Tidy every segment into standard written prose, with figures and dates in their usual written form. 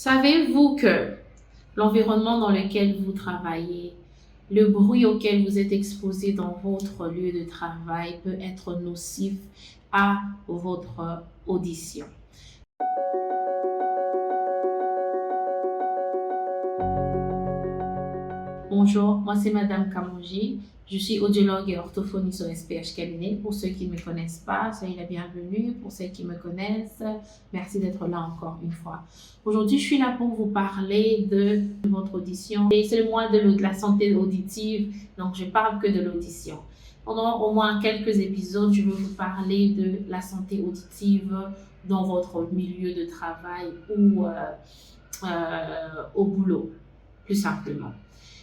Savez-vous que l'environnement dans lequel vous travaillez, le bruit auquel vous êtes exposé dans votre lieu de travail peut être nocif à votre audition? Bonjour, moi c'est Madame Kamonji. Je suis audiologue et orthophoniste au SPH Cabinet. Pour ceux qui ne me connaissent pas, soyez la bienvenue. Pour ceux qui me connaissent, merci d'être là encore une fois. Aujourd'hui, je suis là pour vous parler de votre audition. Et c'est le mois de la santé auditive, donc je parle que de l'audition. Pendant au moins quelques épisodes, je vais vous parler de la santé auditive dans votre milieu de travail ou au boulot, plus simplement.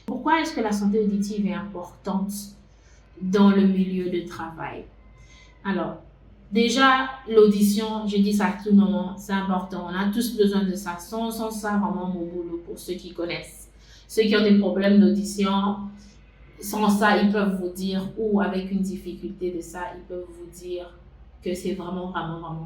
Pourquoi est-ce que la santé auditive est importante dans le milieu de travail? Alors, déjà, l'audition, je dis ça à tout moment, c'est important. On a tous besoin de ça. Sans ça, vraiment, mon boulot, pour ceux qui connaissent. Ceux qui ont des problèmes d'audition, sans ça, ils peuvent vous dire, ou avec une difficulté de ça, ils peuvent vous dire que c'est vraiment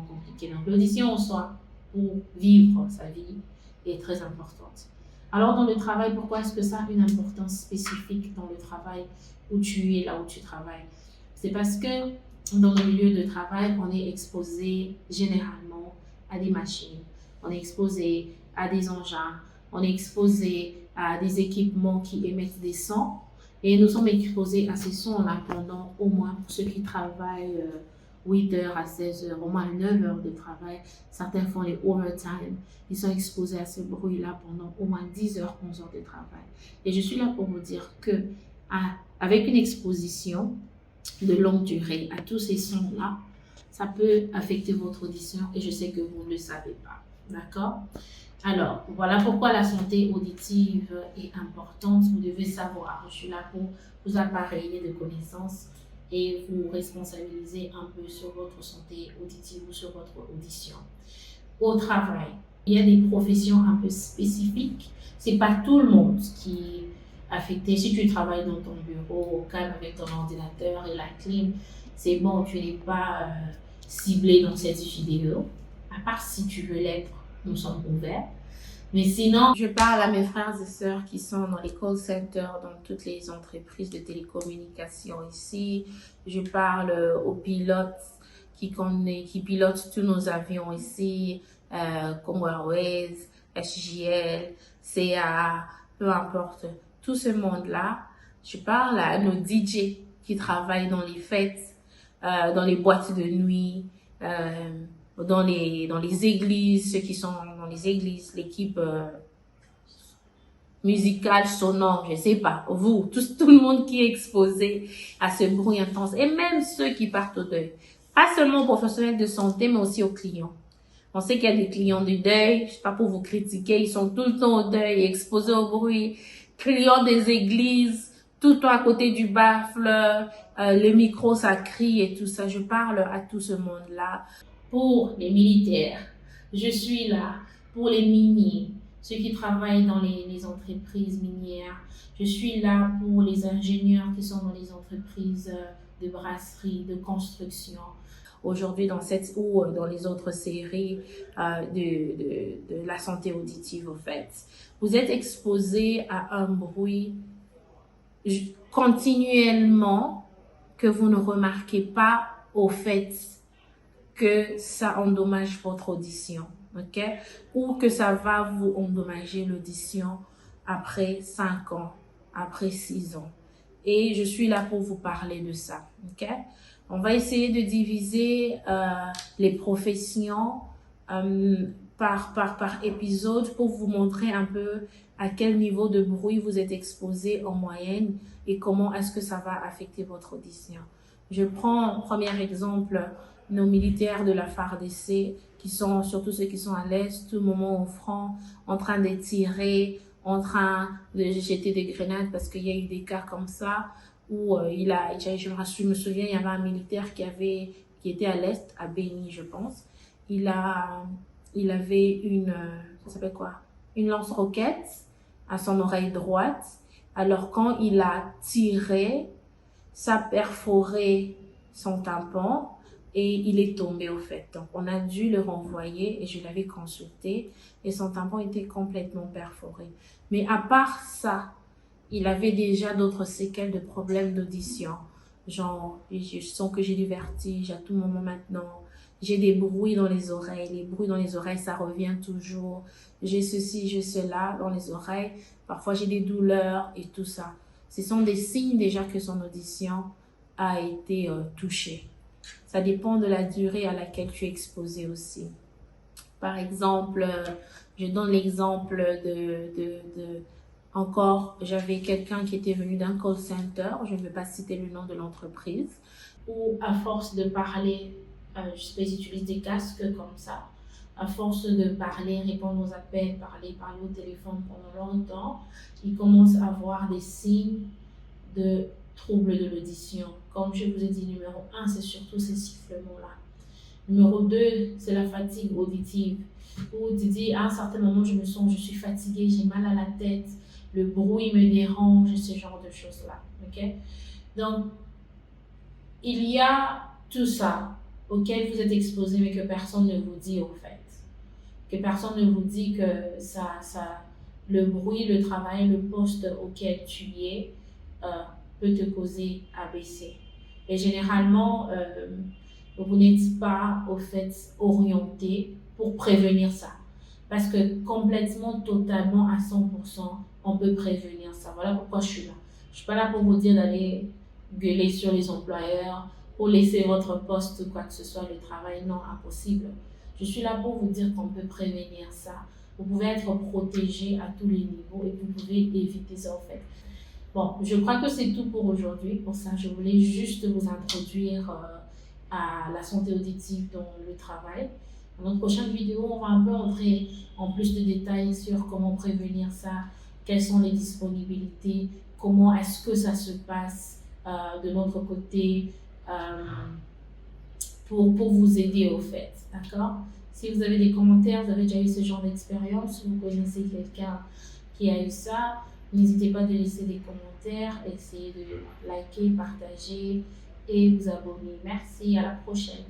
compliqué. Donc, l'audition en soi, pour vivre sa vie, est très importante. Alors, dans le travail, pourquoi est-ce que ça a une importance spécifique dans le travail où tu es, là où tu travailles? C'est parce que dans le milieu de travail, on est exposé généralement à des machines, on est exposé à des engins, on est exposé à des équipements qui émettent des sons et nous sommes exposés à ces sons-là pendant au moins, pour ceux qui travaillent 8 heures à 16 heures, au moins 9 heures de travail. Certains font les overtime. Ils sont exposés à ce bruit-là pendant au moins 10 heures, 11 heures de travail. Et je suis là pour vous dire que avec une exposition de longue durée à tous ces sons-là, ça peut affecter votre audition et je sais que vous ne le savez pas. D'accord? Alors, voilà pourquoi la santé auditive est importante. Vous devez savoir. Je suis là pour vous appareiller de connaissances et vous responsabiliser un peu sur votre santé auditive ou sur votre audition. Au travail, il y a des professions un peu spécifiques. C'est pas tout le monde qui est affecté. Si tu travailles dans ton bureau, au calme avec ton ordinateur et la clim, c'est bon, tu n'es pas ciblé dans cette vidéo. À part si tu veux l'être, nous sommes ouverts. Mais sinon, je parle à mes frères et sœurs qui sont dans les call centers, dans toutes les entreprises de télécommunications ici. Je parle aux pilotes qui pilotent tous nos avions ici, comme Airways, SJL, CA, peu importe. Tout ce monde-là, je parle à nos DJ qui travaillent dans les fêtes, dans les boîtes de nuit, dans les églises, ceux qui sont dans les églises, l'équipe musicale, sonore, je sais pas, vous, tout le monde qui est exposé à ce bruit intense, et même ceux qui partent au deuil. Pas seulement aux professionnels de santé, mais aussi aux clients. On sait qu'il y a des clients du deuil, je sais pas pour vous critiquer, ils sont tout le temps au deuil, exposés au bruit, clients des églises, tout le temps à côté du baffle, le micro ça crie et tout ça. Je parle à tout ce monde-là. Pour les militaires, je suis là. Pour les miniers, ceux qui travaillent dans les entreprises minières, je suis là pour les ingénieurs qui sont dans les entreprises de brasserie, de construction. Aujourd'hui, dans cette ou dans les autres séries de la santé auditive, au fait, vous êtes exposé à un bruit continuellement que vous ne remarquez pas au fait que ça endommage votre audition, ok? Ou que ça va vous endommager l'audition après 5 ans, après 6 ans. Et je suis là pour vous parler de ça, ok? On va essayer de diviser les professions par épisode pour vous montrer un peu à quel niveau de bruit vous êtes exposé en moyenne et comment est-ce que ça va affecter votre audition. Je prends un premier exemple, nos militaires de la FARDC, qui sont surtout ceux qui sont à l'Est, tout le moment au front, en train de tirer, en train de jeter des grenades parce qu'il y a eu des cas comme ça où je me souviens, il y avait un militaire qui était à l'Est, à Béni, je pense. Il avait ça s'appelle quoi? Une lance-roquette à son oreille droite. Alors quand il a tiré, ça perforait son tympan. et il est tombé au fait. Donc, on a dû le renvoyer et je l'avais consulté et son tampon était complètement perforé. Mais à part ça, il avait déjà d'autres séquelles de problèmes d'audition. Genre, je sens que j'ai du vertige à tout moment maintenant. J'ai des bruits dans les oreilles. Les bruits dans les oreilles, ça revient toujours. J'ai ceci, j'ai cela dans les oreilles. Parfois, j'ai des douleurs et tout ça. Ce sont des signes déjà que son audition a été touchée. Ça dépend de la durée à laquelle tu es exposé aussi. Par exemple, je donne l'exemple encore, j'avais quelqu'un qui était venu d'un call center, je ne vais pas citer le nom de l'entreprise, où à force de parler, je ne sais pas, ils utilisent des casques comme ça, à force de parler, répondre aux appels, parler au téléphone pendant longtemps, ils commencent à avoir des signes de troubles de l'audition. Comme je vous ai dit, numéro 1, c'est surtout ces sifflements-là. Numéro 2, c'est la fatigue auditive. Où tu dis, à un certain moment, je suis fatiguée, j'ai mal à la tête, le bruit me dérange, ce genre de choses-là. Okay? Donc, il y a tout ça auquel vous êtes exposé, mais que personne ne vous dit au fait. Que personne ne vous dit que le bruit, le travail, le poste auquel tu es peut te causer AVC. Et généralement, vous n'êtes pas au fait orienté pour prévenir ça. Parce que complètement, totalement, à 100%, on peut prévenir ça. Voilà pourquoi je suis là. Je ne suis pas là pour vous dire d'aller gueuler sur les employeurs, pour laisser votre poste ou quoi que ce soit, le travail, non, impossible. Je suis là pour vous dire qu'on peut prévenir ça. Vous pouvez être protégé à tous les niveaux et vous pouvez éviter ça en fait. Bon, je crois que c'est tout pour aujourd'hui. Pour ça, je voulais juste vous introduire à la santé auditive dans le travail. Dans notre prochaine vidéo, on va un peu entrer en plus de détails sur comment prévenir ça, quelles sont les disponibilités, comment est-ce que ça se passe de notre côté pour vous aider au fait, d'accord? Si vous avez des commentaires, vous avez déjà eu ce genre d'expérience, vous connaissez quelqu'un qui a eu ça, n'hésitez pas à laisser des commentaires, essayez de liker, partager et vous abonner. Merci, à la prochaine.